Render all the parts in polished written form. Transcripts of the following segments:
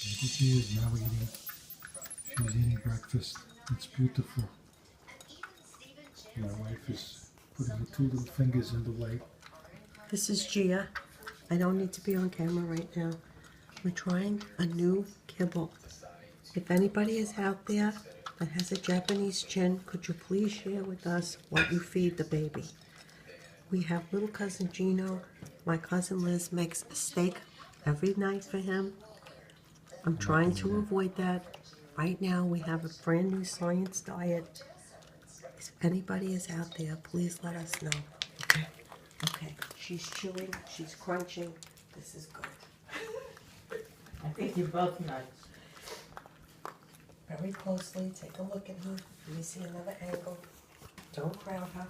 Maybe she is now eating. She's eating breakfast. It's beautiful. My wife is putting the two little fingers in the way. This is Gia. I don't need to be on camera right now. We're trying a new kibble. If anybody is out there that has a Japanese chin, could you please share with us what you feed the baby? We have little cousin Gino. My cousin Liz makes a steak every night for him. I'm trying to avoid that. Right now we have a brand new science diet. If anybody is out there, please let us know. Okay? Okay. She's chewing. She's crunching. This is good. I think you're both nuts. Very closely. Take a look at her. Let me see another angle. Don't crowd her.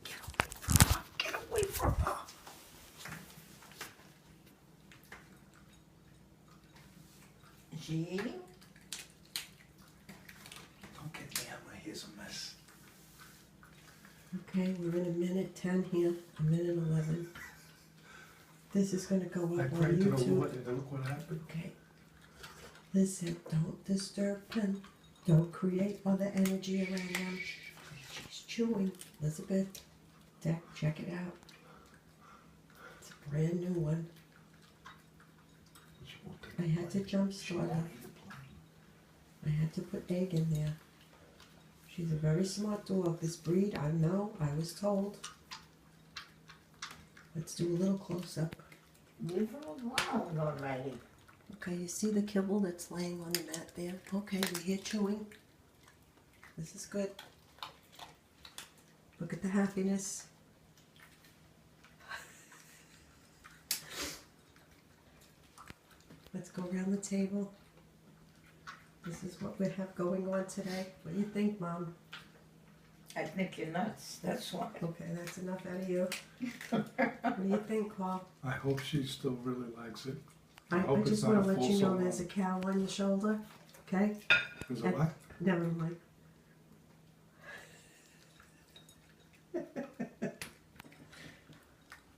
Get away from her. Get away from her. Is she eating? Don't get me out. My hair's a mess. Okay, we're in a minute 10 here. A minute 11. This is going to go up I on prayed to the YouTube. Lord and look what happened. Okay. Listen, don't disturb him. Don't create other energy around him. She's chewing. Elizabeth, check it out. It's a brand new one. She won't take I the had to plate. jump She start her. won't eat the plate. I had to put egg in there. She's a very smart dog. This breed, I know, I was told. Let's do a little close-up. Leave her alone already. Okay, you see the kibble that's laying on the mat there? Okay, we hear chewing. This is good. Look at the happiness. Let's go around the table. This is what we have going on today. What do you think, Mom? I think you're nuts, that's why. Okay, that's enough out of you. What do you think, Paul? I hope she still really likes it. I hope it's just not want a to let full you know solo. there's a cow on your shoulder. Okay? Is it what? Never mind.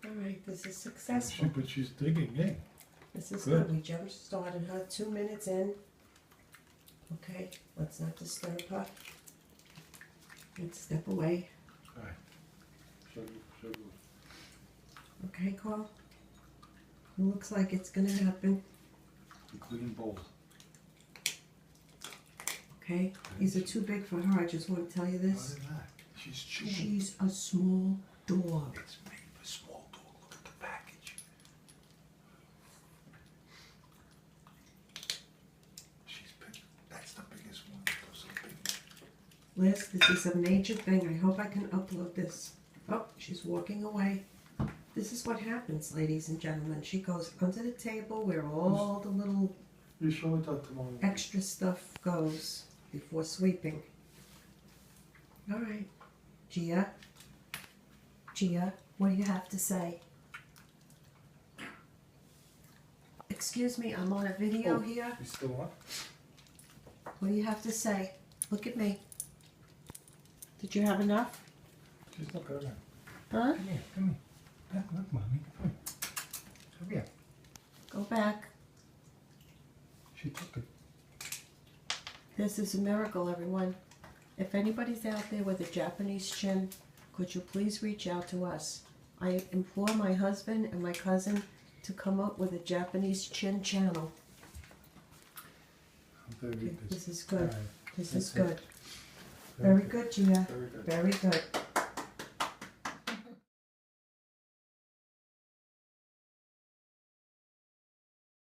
All right, this is successful. But she's digging in. This is Good. good. We jump started her 2 minutes in. Okay, let's not disturb her. Let's step away. All right. Show you. Okay, Carl? It looks like it's gonna happen. The clean bowl. Okay? These are too big for her. I just want to tell you What this. is that? She's chewing. She's a small dog. It's made for small dog. Look at the package. She's big. That's the biggest one. Those are big. Liz, this is a major thing. I hope I can upload this. Oh, she's walking away. This is what happens, ladies and gentlemen. She goes under the table where all the little You show it out tomorrow. extra stuff goes before sweeping. All right. Gia? Gia, what do you have to say? Excuse me, I'm on a video here. You still on? What do you have to say? Look at me. Did you have enough? She's not good. Huh? Come here. Come here. Look, mommy. Come here. Come here. Go back. She took it. This is a miracle, everyone. If anybody's out there with a Japanese chin, could you please reach out to us? I implore my husband and my cousin to come up with a Japanese chin channel. I'm very Okay, good. this is good. All right. This is That's it. good. Very good, Gia. Very good. Very good.